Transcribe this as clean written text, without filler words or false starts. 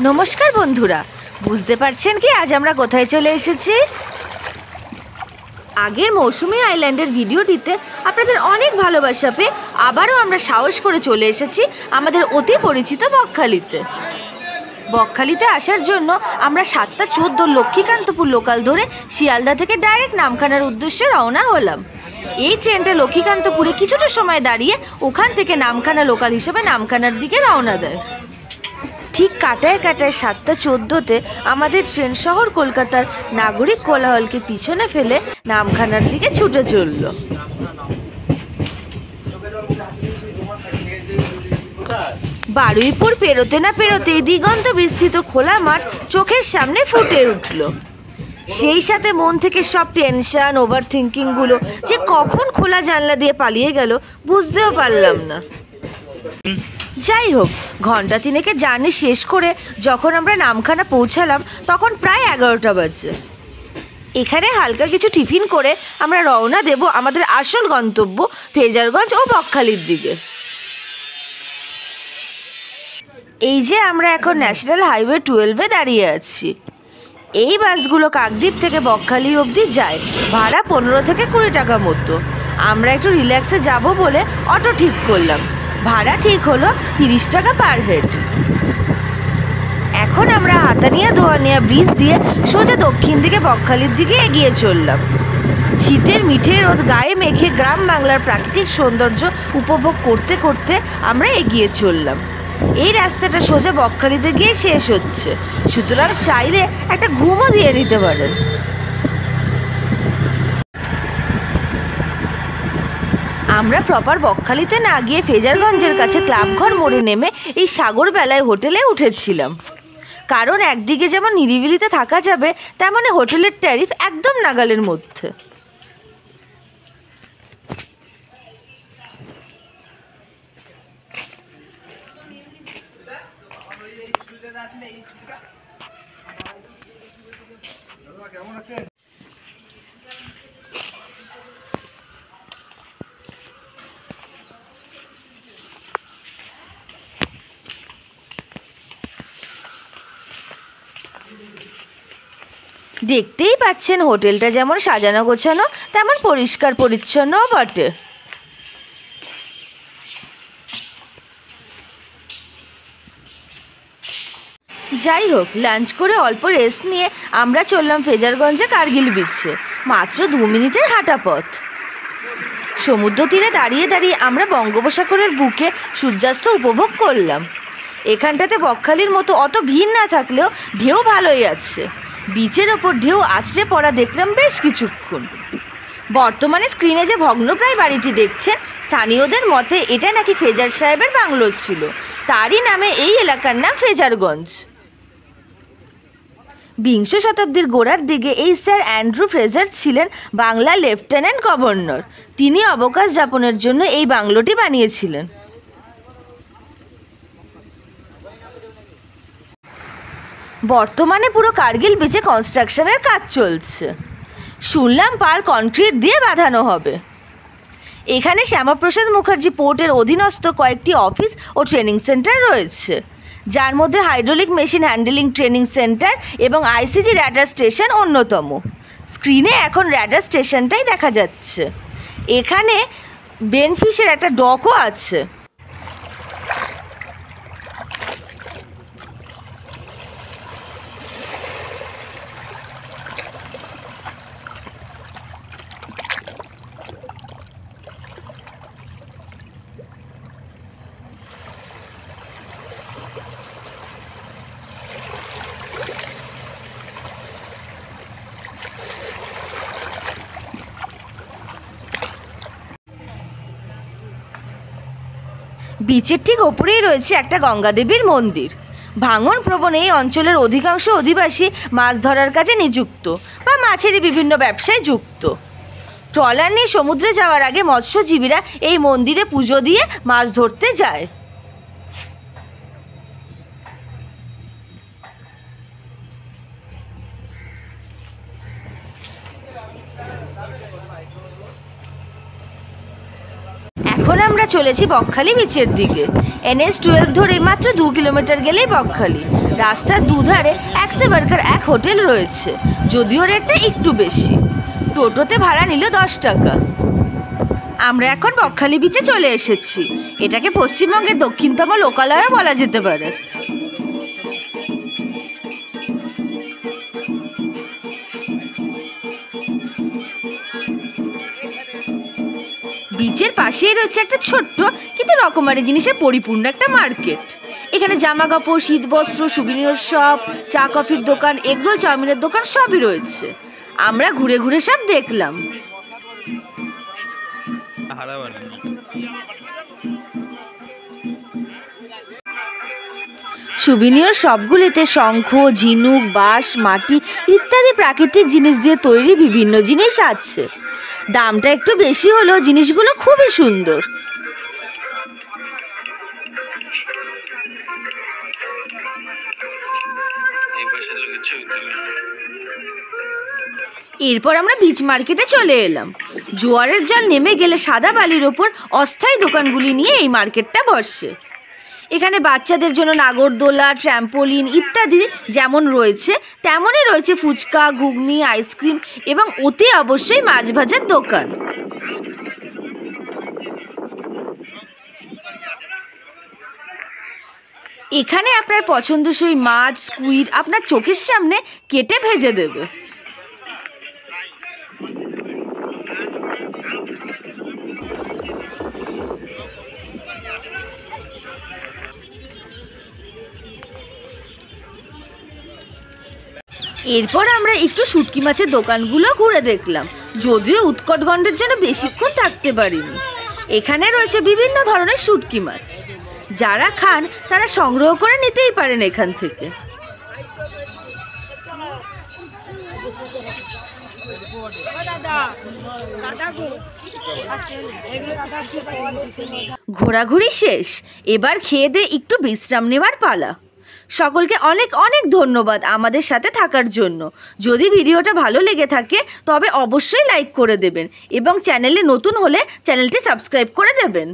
নমস্কার বন্ধুরা, বুঝতে পারছেন কি আজ আমরা কোথায় চলে এসেছি? আগের মৌসুমী আইল্যান্ডের ভিডিওটিতে আপনাদের অনেক ভালোবাসা পেয়ে আবারও আমরা সাহস করে চলে এসেছি আমাদের অতি পরিচিত বকখালিতে। বকখালিতে আসার জন্য আমরা 7:14 লক্ষ্মীকান্তপুর লোকাল ধরে শিয়ালদা থেকে ডাইরেক্ট নামখানার উদ্দেশ্যে রওনা হলাম। এই ট্রেনটা লক্ষ্মীকান্তপুরে কিছুটা সময় দাঁড়িয়ে ওখান থেকে নামখানা লোকাল হিসেবে নামখানার দিকে রওনা দেয়। ঠিক কাটায় কাটায় 7:14-তে আমাদের ট্রেন শহর কলকাতার নাগরিক কোলাহলকে পিছনে ফেলে নামখানার দিকে ছুটে চলল। বারুইপুর পেরোতে না পেরোতেই দিগন্ত বিস্তৃত খোলা মাঠ চোখের সামনে ফুটে উঠল। সেই সাথে মন থেকে সব টেনশন, ওভার থিঙ্কিংগুলো যে কখন খোলা জানলা দিয়ে পালিয়ে গেল বুঝতেও পারলাম না। যাই হোক, ঘন্টা তিনেকে জার্নি শেষ করে যখন আমরা নামখানা পৌঁছালাম তখন প্রায় 11টা বাজে। এখানে হালকা কিছু টিফিন করে আমরা রওনা দেব আমাদের আসল গন্তব্য ফ্রেজারগঞ্জ ও বকখালির দিকে। এই যে আমরা এখন ন্যাশনাল হাইওয়ে 12-এ দাঁড়িয়ে আছি। এই বাসগুলো কাকদ্বীপ থেকে বকখালি অবধি যায়, ভাড়া 15 থেকে 20 টাকা মতো। আমরা একটু রিল্যাক্সে যাব বলে অটো ঠিক করলাম, ভাড়া ঠিক হলো 30 টাকা পার হেড। এখন আমরা হাতানিয়া দোয়ানিয়া ব্রিজ দিয়ে সোজা দক্ষিণ দিকে বকখালির দিকে এগিয়ে চললাম। শীতের মিঠে রোদ গায়ে মেখে গ্রাম বাংলার প্রাকৃতিক সৌন্দর্য উপভোগ করতে করতে আমরা এগিয়ে চললাম। এই রাস্তাটা সোজা বকখালিতে গিয়ে শেষ হচ্ছে, সুতরাং চাইলে একটা ঘুমও দিয়ে নিতে পারেন। আমরা প্রপার বকখালিতে না গিয়ে ফ্রেজারগঞ্জের কাছে ক্লাবঘর মোড়ে নেমে এই সাগরবেলায় হোটেলে উঠেছিলাম। কারণ একদিকে যেমন নিরিবিলিতে থাকা যাবে, তেমনি হোটেলের ট্যারিফ একদম নাগালের মধ্যে। দেখতেই পাচ্ছেন হোটেলটা যেমন সাজানো গোছানো তেমন পরিষ্কার পরিচ্ছন্নও বটে। যাই হোক, লাঞ্চ করে অল্প রেস্ট নিয়ে আমরা চললাম ফ্রেজারগঞ্জে কার্গিল বিচে, মাত্র 2 মিনিটের হাঁটা পথ। সমুদ্র তীরে দাঁড়িয়ে দাঁড়িয়ে আমরা বঙ্গোপসাগরের বুকে সূর্যাস্ত উপভোগ করলাম। এখানটাতে বকখালির মতো অত ভিড় না থাকলেও ঢেউ ভালোই আছে। বিচের ওপর ঢেউ আছড়ে পড়া দেখলাম বেশ কিছুক্ষণ। বর্তমানে স্ক্রিনে যে ভগ্নপ্রায় বাড়িটি দেখছেন, স্থানীয়দের মতে এটা নাকি ফ্রেজার সাহেবের বাংলো ছিল, তারই নামে এই এলাকার নাম ফ্রেজারগঞ্জ। 20 শতাব্দীর গোড়ার দিকে এই স্যার অ্যান্ড্রু ফ্রেজার ছিলেন বাংলার লেফটেন্যান্ট গভর্নর। তিনি অবকাশ যাপনের জন্য এই বাংলোটি বানিয়েছিলেন। বর্তমানে পুরো কার্গিল বিচে কনস্ট্রাকশনের কাজ চলছে। শুনলাম পার কনক্রিট দিয়ে বাঁধানো হবে। এখানে শ্যামাপ্রসাদ মুখার্জি পোর্টের অধীনস্থ কয়েকটি অফিস ও ট্রেনিং সেন্টার রয়েছে, যার মধ্যে hydraulic machine handling training centre এবং আইসিজি র্যাডার স্টেশন অন্যতম। স্ক্রিনে এখন র্যাডার স্টেশনটাই দেখা যাচ্ছে। এখানে বেনফিশের একটা ডকও আছে। বিচের ঠিক ওপরেই রয়েছে একটা গঙ্গা দেবীর মন্দির। ভাঙন প্রবণ এই অঞ্চলের অধিকাংশ অধিবাসী মাছ ধরার কাজে নিযুক্ত বা মাছেরই বিভিন্ন ব্যবসায় যুক্ত। ট্রলার নিয়ে সমুদ্রে যাওয়ার আগে মৎস্যজীবীরা এই মন্দিরে পুজো দিয়ে মাছ ধরতে যায়। এখন আমরা চলেছি বকখালি বিচের দিকে। NH-12 ধরে মাত্র 2 কিলোমিটার গেলেই বকখালি। রাস্তার দুধারে এক সে বার্গার এক হোটেল রয়েছে, যদিও রেটটা একটু বেশি। টোটোতে ভাড়া নিল 10 টাকা। আমরা এখন বকখালি বিচে চলে এসেছি। এটাকে পশ্চিমবঙ্গের দক্ষিণতম লোকালয়ও বলা যেতে পারে। বিচের পাশেই রয়েছে একটা ছোট্ট কিন্তু রকমারি জিনিসের পরিপূর্ণ একটা মার্কেট। এখানে জামা কাপড়, শীতবস্ত্র, সুবিনিয়র শপ, চা কফির দোকান, এগরোল চাউমিনের দোকান সবই রয়েছে। আমরা ঘুরে ঘুরে সব দেখলাম। সুবিনিয়র শপগুলিতে শঙ্খ, ঝিনুক, বাঁশ, মাটি ইত্যাদি প্রাকৃতিক জিনিস দিয়ে তৈরি বিভিন্ন জিনিস আছে। দামটা একটু বেশি হলেও জিনিসগুলো খুবই সুন্দর। এরপর আমরা বিচ মার্কেটে চলে এলাম। জোয়ারের জল নেমে গেলে সাদা বালির ওপর অস্থায়ী দোকানগুলি নিয়ে এই মার্কেটটা বসে। এখানে বাচ্চাদের জন্য নাগরদোলা, ট্র্যাম্পোলিন ইত্যাদি যেমন রয়েছে তেমনই রয়েছে ফুচকা, ঘুগনি, আইসক্রিম এবং অতি অবশ্যই মাছ ভাজার দোকান। এখানে আপনার পছন্দসই মাছ, স্কুইড আপনার চোখের সামনে কেটে ভেজে দেবে। এরপর আমরা একটু শুটকি মাছের দোকানগুলো ঘুরে দেখলাম, যদিও উৎকট গন্ধের জন্য বেশিক্ষণ থাকতে পারিনি। এখানে রয়েছে বিভিন্ন ধরনের শুটকি মাছ। যারা খান তারা সংগ্রহ করে নিতেই পারেন এখান থেকে। ঘোরাঘুরি শেষ, এবার খেয়ে দিয়ে একটু বিশ্রাম নেওয়ার পালা। সকলকে অনেক অনেক ধন্যবাদ আমাদের সাথে থাকার জন্য। যদি ভিডিওটা ভালো লেগে থাকে তবে অবশ্যই লাইক করে দেবেন এবং চ্যানেলে নতুন হলে চ্যানেলটি সাবস্ক্রাইব করে দেবেন।